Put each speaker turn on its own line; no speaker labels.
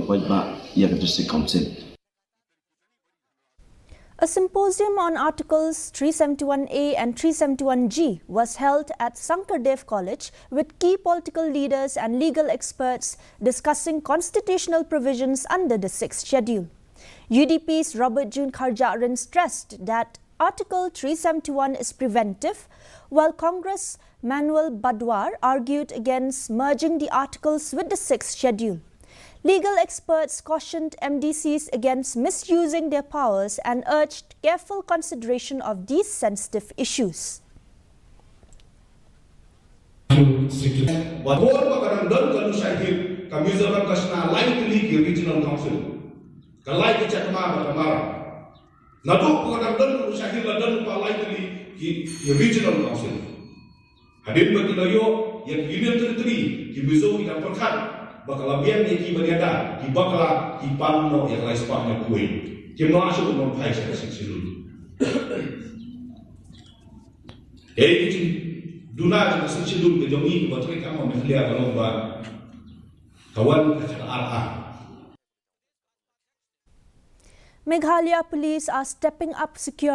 point ba yang district council.
A symposium on Articles 371A and 371G was held at Sankardev College with key political leaders and legal experts discussing constitutional provisions under the 6th schedule. UDP's Robert June Kharjaran stressed that Article 371 is preventive, while Congress Manuel Badwar argued against merging the articles with the 6th schedule. Legal experts cautioned MDCs against misusing their powers and urged careful consideration of these sensitive issues.
Hadir bagi layo yang Union Territory di Missouri dan Perkat bakal biar ni ki baniada ki bakal ki panno yang lain sepatnya kuih ki masuk non pai saya silu kici duna juga silu ke jomi buat mereka mau melihat kalau kawan kata arah.
Meghalaya police are stepping up security